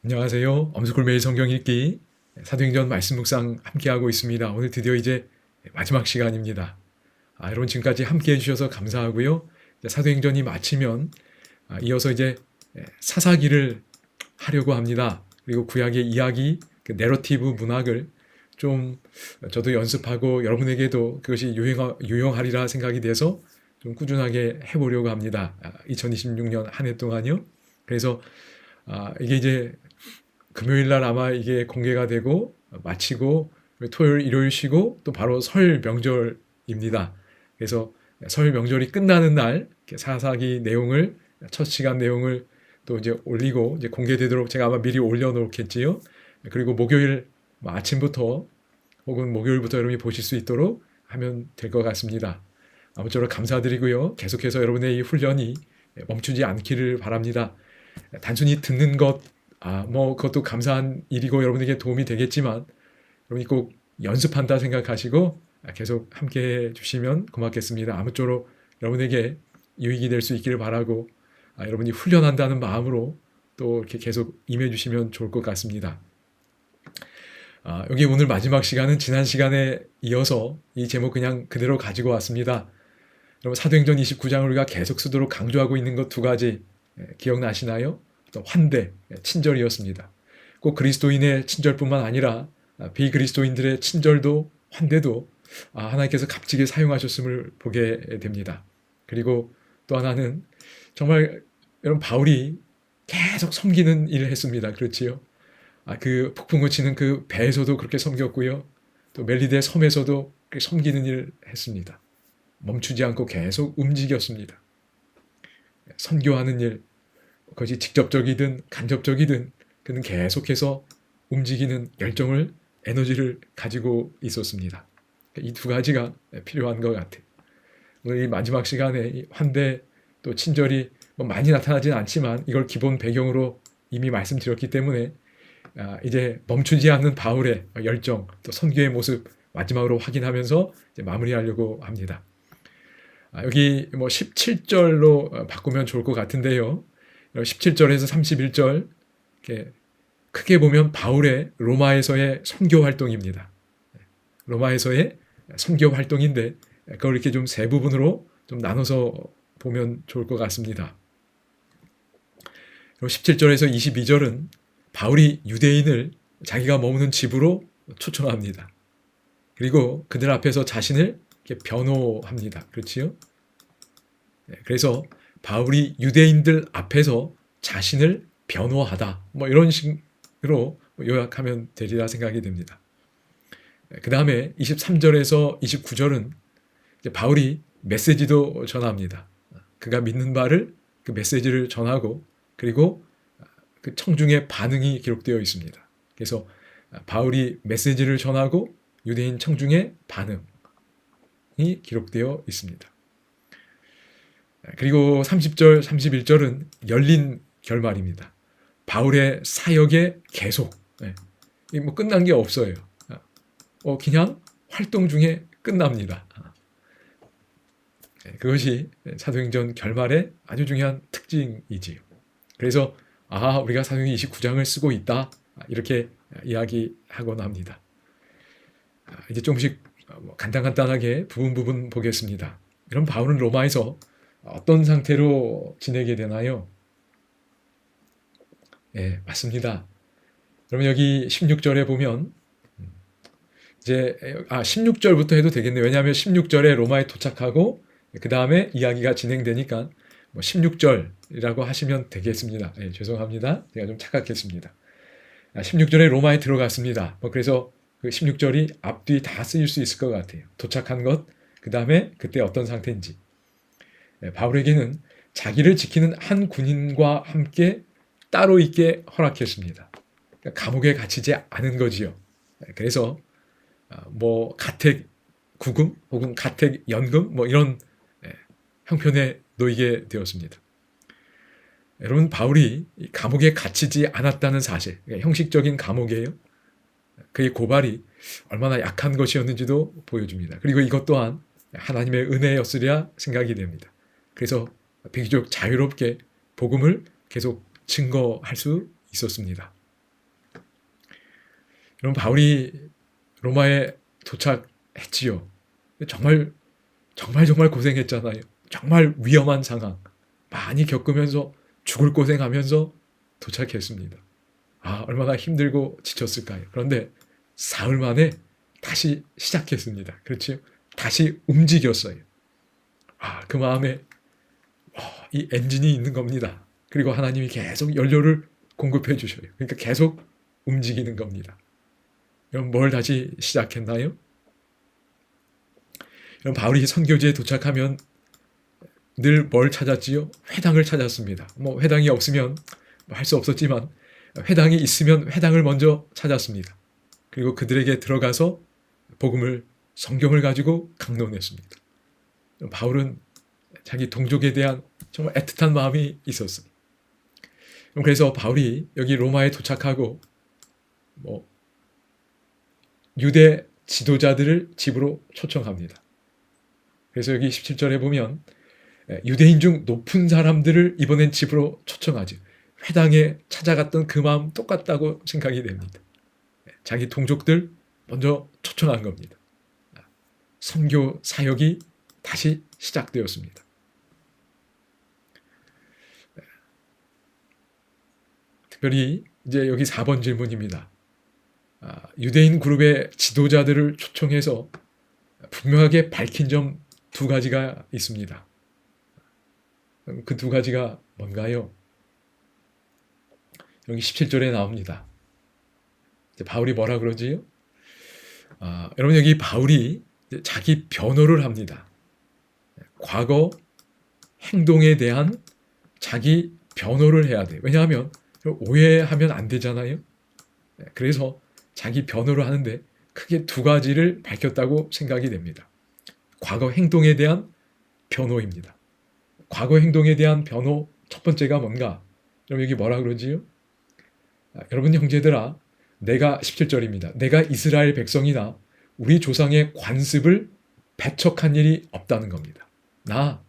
안녕하세요. 엄스쿨 매일 성경 읽기 사도행전 말씀 묵상 함께하고 있습니다. 오늘 드디어 이제 마지막 시간입니다. 여러분 지금까지 함께해 주셔서 감사하고요. 사도행전이 마치면 이어서 이제 사사기를 하려고 합니다. 그리고 구약의 이야기, 그 내러티브 문학을 좀 저도 연습하고 여러분에게도 그것이 유용하리라 생각이 돼서 좀 꾸준하게 해보려고 합니다. 2026년 한 해 동안요. 그래서 이게 이제 금요일 날 아마 이게 공개가 되고 마치고 토요일, 일요일 쉬고 또 바로 설 명절입니다. 그래서 설 명절이 끝나는 날 사사기 내용을 첫 시간 내용을 또 이제 올리고 이제 공개되도록 제가 아마 미리 올려놓겠지요. 그리고 목요일 아침부터 혹은 목요일부터 여러분이 보실 수 있도록 하면 될 것 같습니다. 아무쪼록 감사드리고요. 계속해서 여러분의 이 훈련이 멈추지 않기를 바랍니다. 단순히 듣는 것, 그것도 감사한 일이고 여러분에게 도움이 되겠지만, 여러분이 꼭 연습한다 생각하시고 계속 함께 해 주시면 고맙겠습니다. 아무쪼록 여러분에게 유익이 될 수 있기를 바라고, 여러분이 훈련한다는 마음으로 또 이렇게 계속 임해 주시면 좋을 것 같습니다. 여기 오늘 마지막 시간은 지난 시간에 이어서 이 제목 그냥 그대로 가지고 왔습니다. 여러분 사도행전 29장을 우리가 계속 쓰도록 강조하고 있는 것 두 가지 기억나시나요? 환대, 친절이었습니다. 꼭 그리스도인의 친절뿐만 아니라 비그리스도인들의 친절도 환대도 하나님께서 값지게 사용하셨음을 보게 됩니다. 그리고 또 하나는 정말 여러분 바울이 계속 섬기는 일을 했습니다. 그렇지요? 그 폭풍을 치는 그 배에서도 그렇게 섬겼고요. 또 멜리데 섬에서도 그렇게 섬기는 일을 했습니다. 멈추지 않고 계속 움직였습니다. 선교하는 일, 그것이 직접적이든 간접적이든 그는 계속해서 움직이는 열정을, 에너지를 가지고 있었습니다. 이 두 가지가 필요한 것 같아요. 오늘 이 마지막 시간에 이 환대 또 친절이 많이 나타나지는 않지만 이걸 기본 배경으로 이미 말씀드렸기 때문에 이제 멈추지 않는 바울의 열정, 또 선교의 모습 마지막으로 확인하면서 이제 마무리하려고 합니다. 여기 17절로 바꾸면 좋을 것 같은데요. 17절에서 31절 이렇게 크게 보면 바울의 로마에서의 선교 활동입니다. 로마에서의 선교 활동인데 그걸 이렇게 좀 세 부분으로 좀 나눠서 보면 좋을 것 같습니다. 17절에서 22절은 바울이 유대인을 자기가 머무는 집으로 초청합니다. 그리고 그들 앞에서 자신을 이렇게 변호합니다. 그렇지요? 그래서 바울이 유대인들 앞에서 자신을 변호하다. 이런 식으로 요약하면 되리라 생각이 됩니다. 그 다음에 23절에서 29절은 바울이 메시지도 전합니다. 그가 믿는 바를 그 메시지를 전하고 그리고 그 청중의 반응이 기록되어 있습니다. 그래서 바울이 메시지를 전하고 유대인 청중의 반응이 기록되어 있습니다. 그리고 30절, 31절은 열린 결말입니다. 바울의 사역의 계속. 끝난 게 없어요. 그냥 활동 중에 끝납니다. 그것이 사도행전 결말의 아주 중요한 특징이지요. 그래서 우리가 사도행전 29장을 쓰고 있다. 이렇게 이야기하곤 합니다. 이제 조금씩 간단하게 부분 보겠습니다. 그럼 바울은 로마에서 어떤 상태로 지내게 되나요? 맞습니다. 그러면 여기 16절에 보면 이제 16절부터 해도 되겠네요. 왜냐하면 16절에 로마에 도착하고 그 다음에 이야기가 진행되니까 16절이라고 하시면 되겠습니다. 죄송합니다. 제가 좀 착각했습니다. 16절에 로마에 들어갔습니다. 그래서 그 16절이 앞뒤 다 쓰일 수 있을 것 같아요. 도착한 것, 그 다음에 그때 어떤 상태인지. 바울에게는 자기를 지키는 한 군인과 함께 따로 있게 허락했습니다. 그러니까 감옥에 갇히지 않은 거지요. 그래서 가택 구금 혹은 가택 연금 이런 형편에 놓이게 되었습니다. 여러분 바울이 감옥에 갇히지 않았다는 사실, 형식적인 감옥이에요. 그의 고발이 얼마나 약한 것이었는지도 보여줍니다. 그리고 이것 또한 하나님의 은혜였으리라 생각이 됩니다. 그래서 비교적 자유롭게 복음을 계속 증거할 수 있었습니다. 여러분 바울이 로마에 도착했지요. 정말 정말 고생했잖아요. 정말 위험한 상황 많이 겪으면서 죽을 고생하면서 도착했습니다. 얼마나 힘들고 지쳤을까요? 그런데 사흘 만에 다시 시작했습니다. 그렇죠? 다시 움직였어요. 그 마음에 이 엔진이 있는 겁니다. 그리고 하나님이 계속 연료를 공급해 주셔요. 그러니까 계속 움직이는 겁니다. 그럼 뭘 다시 시작했나요? 그럼 바울이 선교지에 도착하면 늘 뭘 찾았지요? 회당을 찾았습니다. 회당이 없으면 할 수 없었지만 회당이 있으면 회당을 먼저 찾았습니다. 그리고 그들에게 들어가서 복음을 성경을 가지고 강론했습니다. 바울은 자기 동족에 대한 정말 애틋한 마음이 있었어요. 그래서 바울이 여기 로마에 도착하고 유대 지도자들을 집으로 초청합니다. 그래서 여기 17절에 보면 유대인 중 높은 사람들을 이번엔 집으로 초청하죠. 회당에 찾아갔던 그 마음 똑같다고 생각이 됩니다. 자기 동족들 먼저 초청한 겁니다. 선교 사역이 다시 시작되었습니다. 특별히 이제 여기 4번 질문입니다. 유대인 그룹의 지도자들을 초청해서 분명하게 밝힌 점 2가지가 있습니다. 그 2가지가 뭔가요? 여기 17절에 나옵니다. 바울이 뭐라 그러지요? 여러분 여기 바울이 자기 변호를 합니다. 과거 행동에 대한 자기 변호를 해야 돼요. 왜냐하면 오해하면 안 되잖아요. 그래서 자기 변호를 하는데 크게 2가지를 밝혔다고 생각이 됩니다. 과거 행동에 대한 변호입니다. 과거 행동에 대한 변호 첫 번째가 뭔가? 여러분 여기 뭐라 그러지요? 여러분 형제들아, 내가 17절입니다. 내가 이스라엘 백성이나 우리 조상의 관습을 배척한 일이 없다는 겁니다. 나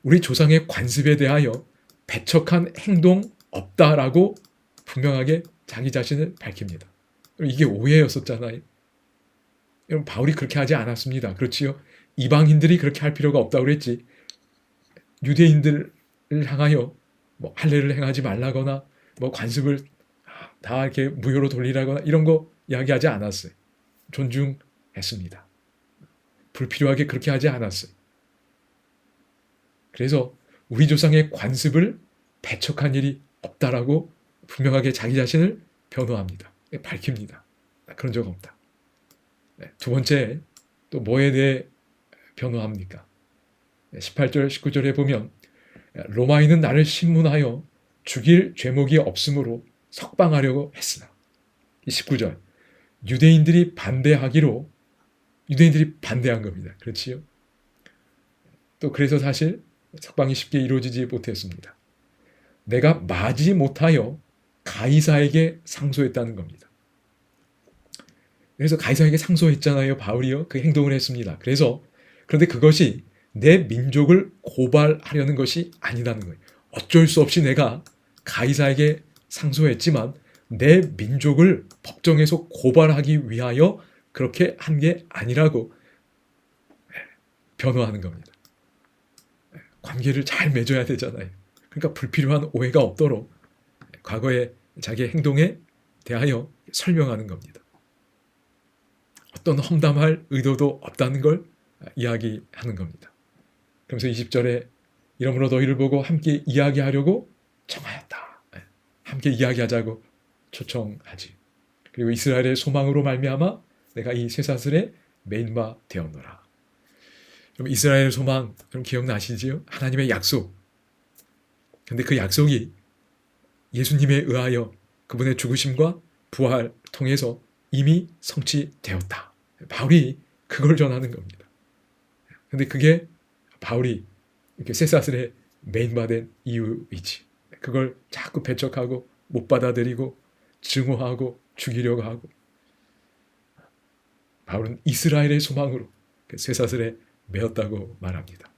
우리 조상의 관습에 대하여 배척한 행동 없다라고 분명하게 자기 자신을 밝힙니다. 이게 오해였었잖아요. 여러분 바울이 그렇게 하지 않았습니다. 그렇지요? 이방인들이 그렇게 할 필요가 없다고 그랬지. 유대인들을 향하여 할례를 행하지 말라거나 관습을 다 이렇게 무효로 돌리라거나 이런 거 이야기하지 않았어요. 존중했습니다. 불필요하게 그렇게 하지 않았어요. 그래서 우리 조상의 관습을 배척한 일이 없다라고 분명하게 자기 자신을 변호합니다. 밝힙니다. 그런 적 없다. 2번째, 또 뭐에 대해 변호합니까? 18절, 19절에 보면 로마인은 나를 신문하여 죽일 죄목이 없으므로 석방하려고 했으나 19절, 유대인들이 반대한 겁니다. 그렇지요? 또 그래서 사실 석방이 쉽게 이루어지지 못했습니다. 내가 마지 못하여 가이사에게 상소했다는 겁니다. 그래서 가이사에게 상소했잖아요. 바울이요. 그 행동을 했습니다. 그런데 그것이 내 민족을 고발하려는 것이 아니라는 거예요. 어쩔 수 없이 내가 가이사에게 상소했지만 내 민족을 법정에서 고발하기 위하여 그렇게 한 게 아니라고 변호하는 겁니다. 관계를 잘 맺어야 되잖아요. 그러니까 불필요한 오해가 없도록 과거의 자기의 행동에 대하여 설명하는 겁니다. 어떤 험담할 의도도 없다는 걸 이야기하는 겁니다. 그러면서 20절에 이러므로 너희를 보고 함께 이야기하려고 청하였다. 함께 이야기하자고 초청하지. 그리고 이스라엘의 소망으로 말미암아 내가 이 쇠사슬의 메인바 되었노라. 그럼 이스라엘의 소망, 여러분 기억나시지요? 하나님의 약속. 근데 그 약속이 예수님에 의하여 그분의 죽으심과 부활 통해서 이미 성취되었다. 바울이 그걸 전하는 겁니다. 근데 그게 바울이 이렇게 쇠사슬에 메인바된 이유이지. 그걸 자꾸 배척하고 못 받아들이고 증오하고 죽이려고 하고. 바울은 이스라엘의 소망으로 쇠사슬에 매었다고 말합니다.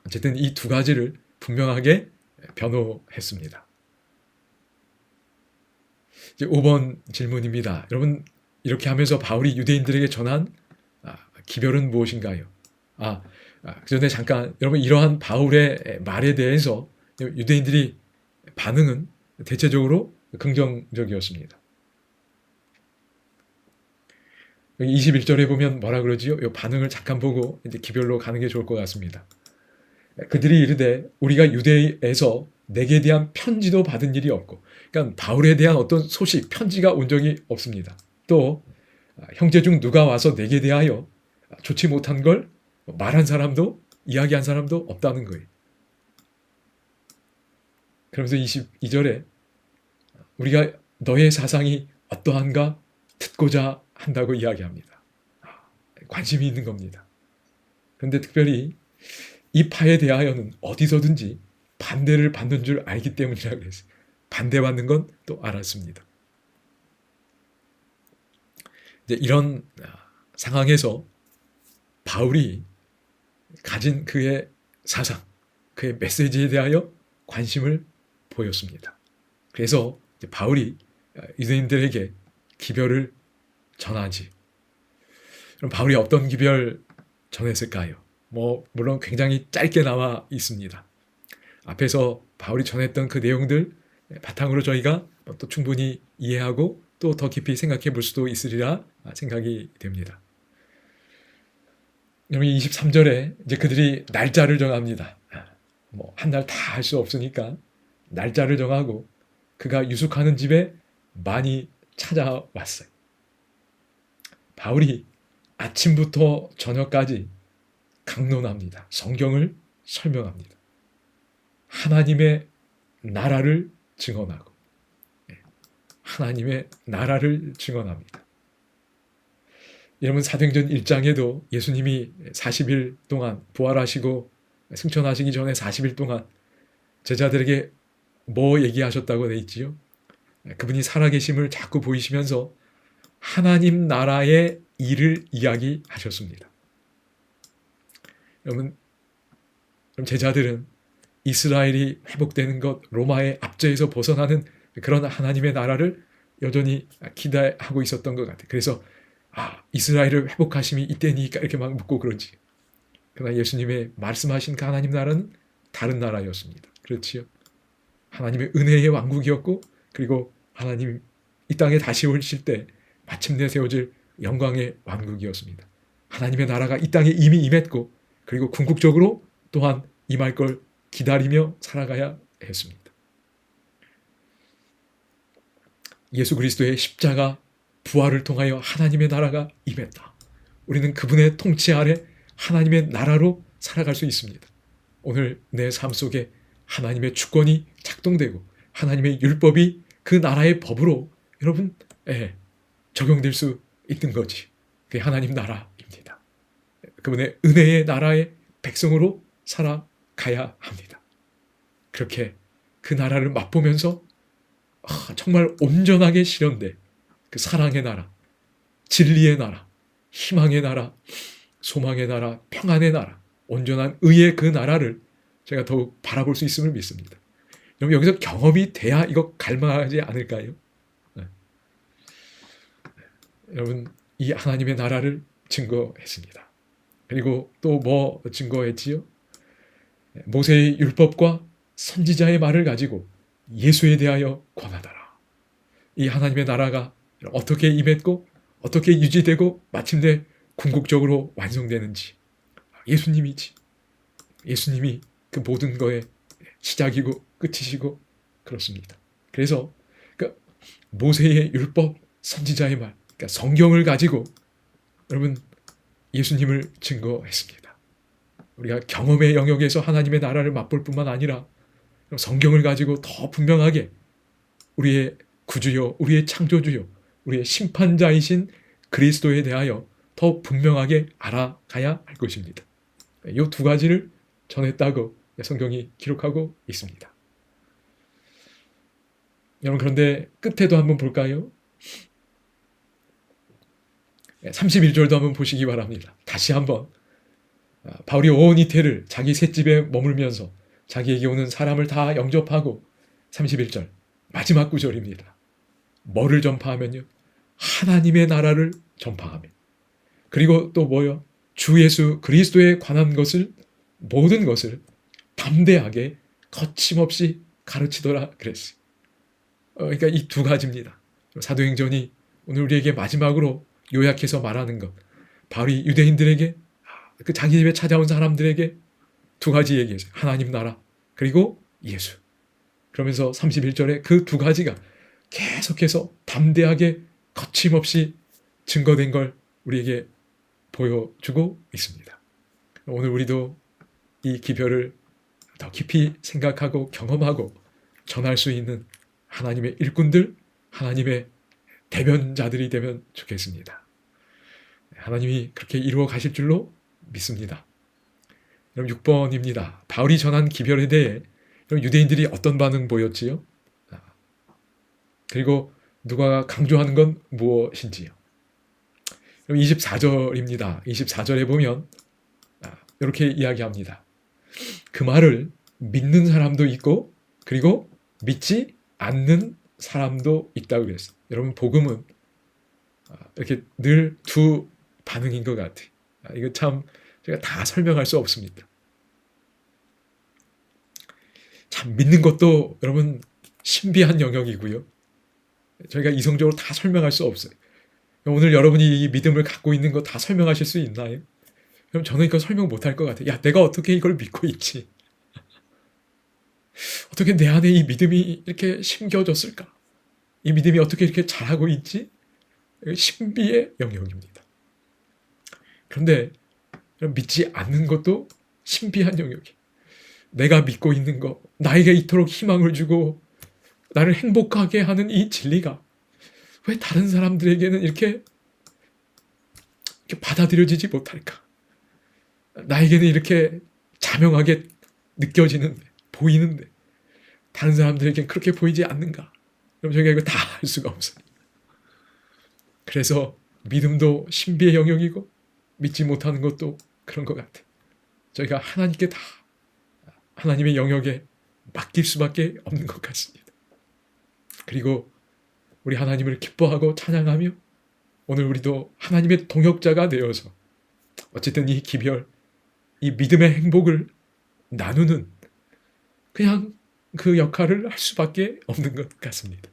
어쨌든 이 2가지를 분명하게 변호했습니다. 이제 5번 질문입니다. 여러분, 이렇게 하면서 바울이 유대인들에게 전한 기별은 무엇인가요? 그 전에 잠깐 여러분, 이러한 바울의 말에 대해서 유대인들이 반응은 대체적으로 긍정적이었습니다. 21절에 보면 뭐라 그러지요? 이 반응을 잠깐 보고 이제 기별로 가는 게 좋을 것 같습니다. 그들이 이르되 우리가 유대에서 내게 대한 편지도 받은 일이 없고, 그러니까 바울에 대한 어떤 소식, 편지가 온 적이 없습니다. 또 형제 중 누가 와서 내게 대하여 좋지 못한 걸 말한 사람도, 이야기한 사람도 없다는 거예요. 그러면서 22절에 우리가 너의 사상이 어떠한가 듣고자 한다고 이야기합니다. 관심이 있는 겁니다. 그런데 특별히 이 파에 대하여는 어디서든지 반대를 받는 줄 알기 때문이라고 했어요. 반대받는 건 또 알았습니다. 이제 이런 상황에서 바울이 가진 그의 사상, 그의 메시지에 대하여 관심을 보였습니다. 그래서 바울이 유대인들에게 기별을 전하지. 그럼 바울이 어떤 기별 전했을까요? 물론 굉장히 짧게 나와 있습니다. 앞에서 바울이 전했던 그 내용들 바탕으로 저희가 또 충분히 이해하고 또 더 깊이 생각해 볼 수도 있으리라 생각이 됩니다. 여러분, 23절에 이제 그들이 날짜를 정합니다. 한 날 다 할 수 없으니까 날짜를 정하고 그가 유숙하는 집에 많이 찾아왔어요. 바울이 아침부터 저녁까지 강론합니다. 성경을 설명합니다. 하나님의 나라를 증언하고, 하나님의 나라를 증언합니다. 여러분, 사도행전 1장에도 예수님이 40일 동안 부활하시고 승천하시기 전에 40일 동안 제자들에게 뭐 얘기하셨다고 돼 있지요? 그분이 살아계심을 자꾸 보이시면서 하나님 나라의 일을 이야기하셨습니다. 여러분, 제자들은 이스라엘이 회복되는 것, 로마의 압제에서 벗어나는 그런 하나님의 나라를 여전히 기대하고 있었던 것 같아요. 그래서 이스라엘을 회복하심이 이때니까 이렇게 막 묻고 그러지. 그러나 예수님의 말씀하신 그 하나님 나라는 다른 나라였습니다. 그렇지요? 하나님의 은혜의 왕국이었고, 그리고 하나님 이 땅에 다시 오실 때 마침내 세워질 영광의 왕국이었습니다. 하나님의 나라가 이 땅에 이미 임했고, 그리고 궁극적으로 또한 임할 걸 기다리며 살아가야 했습니다. 예수 그리스도의 십자가 부활을 통하여 하나님의 나라가 임했다. 우리는 그분의 통치 아래 하나님의 나라로 살아갈 수 있습니다. 오늘 내 삶 속에 하나님의 주권이 작동되고 하나님의 율법이 그 나라의 법으로 여러분 적용될 수 있는 거지. 그게 하나님 나라입니다. 그분의 은혜의 나라의 백성으로 살아가야 합니다. 그렇게 그 나라를 맛보면서 정말 온전하게 실현된 그 사랑의 나라, 진리의 나라, 희망의 나라, 소망의 나라, 평안의 나라, 온전한 의의 그 나라를 제가 더욱 바라볼 수 있음을 믿습니다. 여러분, 여기서 경험이 돼야 이거 갈망하지 않을까요? 여러분, 이 하나님의 나라를 증거했습니다. 그리고 또 뭐 증거했지요? 모세의 율법과 선지자의 말을 가지고 예수에 대하여 권하더라. 이 하나님의 나라가 어떻게 임했고 어떻게 유지되고 마침내 궁극적으로 완성되는지 예수님이지. 예수님이 그 모든 거의 시작이고 끝이시고 그렇습니다. 그래서 그 모세의 율법, 선지자의 말, 그러니까 성경을 가지고 여러분 예수님을 증거했습니다. 우리가 경험의 영역에서 하나님의 나라를 맛볼 뿐만 아니라 성경을 가지고 더 분명하게 우리의 구주요, 우리의 창조주요, 우리의 심판자이신 그리스도에 대하여 더 분명하게 알아가야 할 것입니다. 이 두 가지를 전했다고 성경이 기록하고 있습니다. 여러분, 그런데 끝에도 한번 볼까요? 31절도 한번 보시기 바랍니다. 다시 한번 바울이 온 이태를 자기 셋집에 머물면서 자기에게 오는 사람을 다 영접하고 31절 마지막 구절입니다. 뭐를 전파하면요? 하나님의 나라를 전파하며. 그리고 또 뭐요? 주 예수 그리스도에 관한 것을, 모든 것을 담대하게 거침없이 가르치더라 그랬어요. 그러니까 이 두 가지입니다. 사도행전이 오늘 우리에게 마지막으로 요약해서 말하는 것, 바울이 유대인들에게, 그 자기 집에 찾아온 사람들에게 두 가지 얘기했어요. 하나님 나라 그리고 예수. 그러면서 31절에 그 두 가지가 계속해서 담대하게 거침없이 증거된 걸 우리에게 보여주고 있습니다. 오늘 우리도 이 기별을 더 깊이 생각하고 경험하고 전할 수 있는 하나님의 일꾼들, 하나님의 대변자들이 되면 좋겠습니다. 하나님이 그렇게 이루어 가실 줄로 믿습니다. 그럼 6번입니다. 바울이 전한 기별에 대해 유대인들이 어떤 반응 보였지요? 그리고 누가 강조하는 건 무엇인지요? 그럼 24절입니다. 24절에 보면 이렇게 이야기합니다. 그 말을 믿는 사람도 있고 그리고 믿지 않는 사람도 있다고 그랬어요. 여러분, 복음은 이렇게 늘 두 반응인 것 같아요. 이거 참 제가 다 설명할 수 없습니다. 참 믿는 것도 여러분 신비한 영역이고요. 저희가 이성적으로 다 설명할 수 없어요. 오늘 여러분이 이 믿음을 갖고 있는 거 다 설명하실 수 있나요? 그럼 저는 이거 설명 못할 것 같아요. 야, 내가 어떻게 이걸 믿고 있지? 어떻게 내 안에 이 믿음이 이렇게 심겨졌을까? 이 믿음이 어떻게 이렇게 자라고 있지? 신비의 영역입니다. 그런데 믿지 않는 것도 신비한 영역이에요. 내가 믿고 있는 것, 나에게 이토록 희망을 주고 나를 행복하게 하는 이 진리가 왜 다른 사람들에게는 이렇게 받아들여지지 못할까? 나에게는 이렇게 자명하게 느껴지는데, 보이는데 다른 사람들에게는 그렇게 보이지 않는가? 그럼 저희가 이거 다 알 수가 없어요. 그래서 믿음도 신비의 영역이고 믿지 못하는 것도 그런 것 같아요. 저희가 하나님께 다 하나님의 영역에 맡길 수밖에 없는 것 같습니다. 그리고 우리 하나님을 기뻐하고 찬양하며 오늘 우리도 하나님의 동역자가 되어서 어쨌든 이 기별, 이 믿음의 행복을 나누는 그냥 그 역할을 할 수밖에 없는 것 같습니다.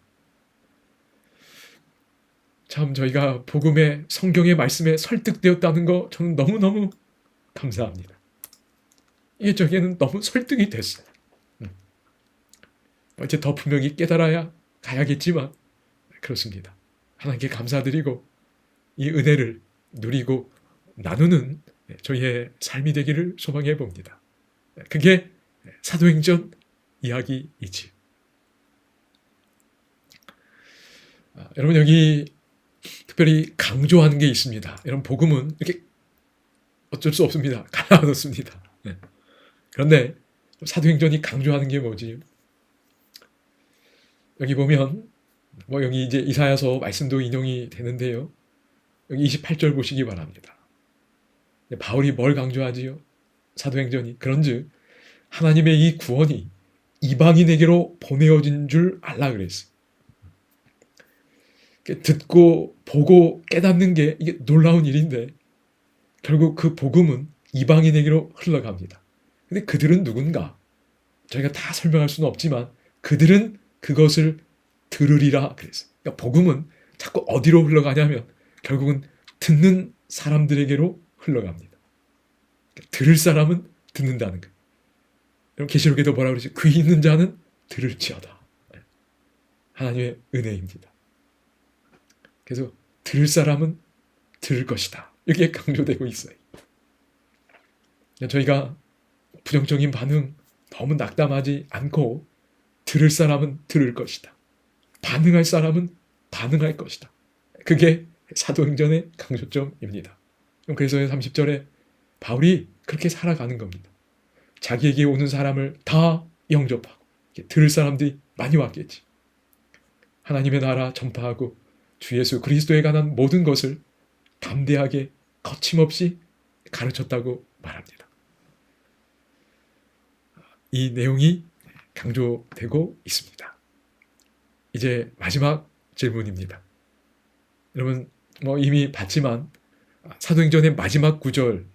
참 저희가 복음의 성경의 말씀에 설득되었다는 거 저는 너무너무 감사합니다. 이게 저에게는 너무 설득이 됐어요. 이제 더 분명히 깨달아야 가야겠지만 그렇습니다. 하나님께 감사드리고 이 은혜를 누리고 나누는 저희의 삶이 되기를 소망해 봅니다. 그게 사도행전 이야기이지. 여러분, 여기 특별히 강조하는 게 있습니다. 여러분, 복음은 이렇게 어쩔 수 없습니다. 갈라놓습니다. 그런데 사도행전이 강조하는 게 뭐지? 여기 보면 여기 이제 이사야서 말씀도 인용이 되는데요. 여기 28절 보시기 바랍니다. 바울이 뭘 강조하지요? 사도행전이 그런즉 하나님의 이 구원이 이방인에게로 보내어진 줄 알라 그랬어요. 듣고 보고 깨닫는 게 이게 놀라운 일인데 결국 그 복음은 이방인에게로 흘러갑니다. 근데 그들은 누군가? 저희가 다 설명할 수는 없지만 그들은 그것을 들으리라 그랬어요. 그러니까 복음은 자꾸 어디로 흘러가냐면 결국은 듣는 사람들에게로 흘러갑니다. 그러니까 들을 사람은 듣는다는 거예요. 여러분, 계시록에도 뭐라고 그러지? 귀 있는 자는 들을지어다. 하나님의 은혜입니다. 그래서 들을 사람은 들을 것이다. 이게 강조되고 있어요. 저희가 부정적인 반응 너무 낙담하지 않고 들을 사람은 들을 것이다. 반응할 사람은 반응할 것이다. 그게 사도행전의 강조점입니다. 그래서 30절에 바울이 그렇게 살아가는 겁니다. 자기에게 오는 사람을 다 영접하고 들을 사람들이 많이 왔겠지. 하나님의 나라 전파하고 주 예수 그리스도에 관한 모든 것을 담대하게 거침없이 가르쳤다고 말합니다. 이 내용이 강조되고 있습니다. 이제 마지막 질문입니다. 여러분 뭐 이미 봤지만 사도행전의 마지막 구절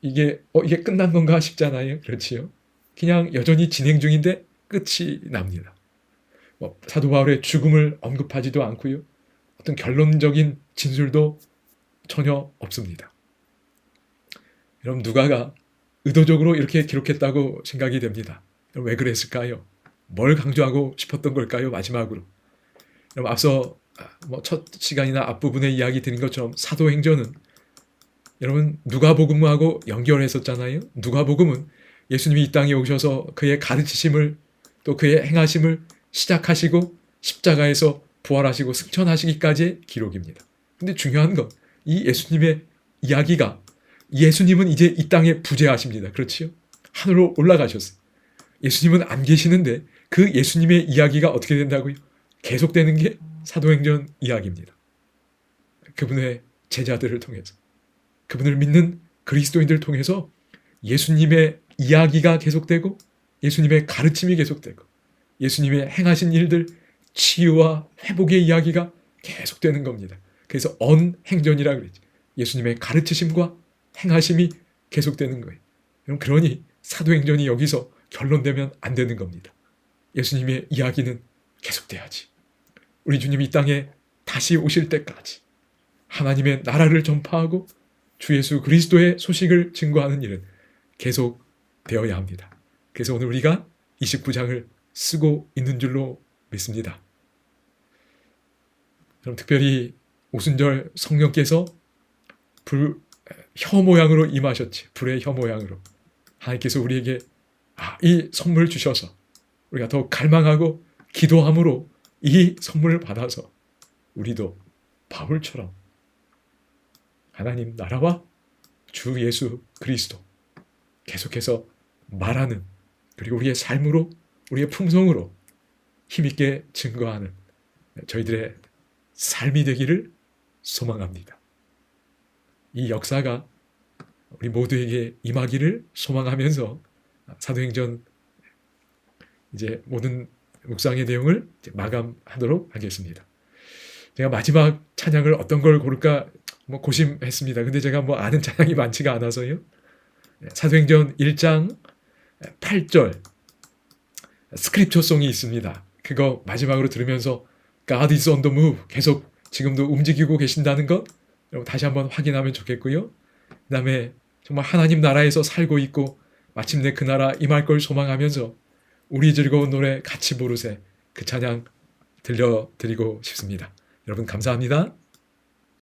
이게 끝난 건가 싶잖아요. 그렇지요? 그냥 여전히 진행 중인데 끝이 납니다. 뭐 사도 바울의 죽음을 언급하지도 않고요. 어떤 결론적인 진술도 전혀 없습니다. 여러분 누가가 의도적으로 이렇게 기록했다고 생각이 됩니다. 왜 그랬을까요? 뭘 강조하고 싶었던 걸까요? 마지막으로. 여러분 앞서 첫 시간이나 앞부분에 이야기 드린 것처럼 사도행전은 여러분 누가복음하고 연결했었잖아요. 누가복음은 예수님이 이 땅에 오셔서 그의 가르치심을 또 그의 행하심을 시작하시고 십자가에서 부활하시고 승천하시기까지의 기록입니다. 근데 중요한 건 이 예수님의 이야기가 예수님은 이제 이 땅에 부재하십니다. 그렇지요? 하늘로 올라가셨어요. 예수님은 안 계시는데 그 예수님의 이야기가 어떻게 된다고요? 계속되는 게 사도행전 이야기입니다. 그분의 제자들을 통해서 그분을 믿는 그리스도인들을 통해서 예수님의 이야기가 계속되고 예수님의 가르침이 계속되고 예수님의 행하신 일들 치유와 회복의 이야기가 계속되는 겁니다. 그래서 언행전이라고 그랬죠. 예수님의 가르치심과 행하심이 계속되는 거예요. 그러니 사도행전이 여기서 결론되면 안 되는 겁니다. 예수님의 이야기는 계속돼야지. 우리 주님이 이 땅에 다시 오실 때까지 하나님의 나라를 전파하고 주 예수 그리스도의 소식을 증거하는 일은 계속되어야 합니다. 그래서 오늘 우리가 29장을 쓰고 있는 줄로 믿습니다. 그럼 특별히 오순절 성령께서 혀 모양으로 임하셨지. 불의 혀 모양으로. 하나님께서 우리에게 이 선물 주셔서 우리가 더 갈망하고 기도함으로 이 선물을 받아서 우리도 바울처럼 하나님 나라와 주 예수 그리스도 계속해서 말하는 그리고 우리의 삶으로 우리의 품성으로 힘있게 증거하는 저희들의 삶이 되기를 소망합니다. 이 역사가 우리 모두에게 임하기를 소망하면서 사도행전 이제 모든 묵상의 내용을 마감하도록 하겠습니다. 제가 마지막 찬양을 어떤 걸 고를까 고심했습니다. 근데 제가 아는 찬양이 많지가 않아서요. 사도행전 1장 8절 스크립처송이 있습니다. 그거 마지막으로 들으면서 God is on the move 계속 지금도 움직이고 계신다는 것 다시 한번 확인하면 좋겠고요. 그 다음에 정말 하나님 나라에서 살고 있고 마침내 그 나라 임할 걸 소망하면서 우리 즐거운 노래 같이 부르세 그 찬양 들려드리고 싶습니다. 여러분 감사합니다.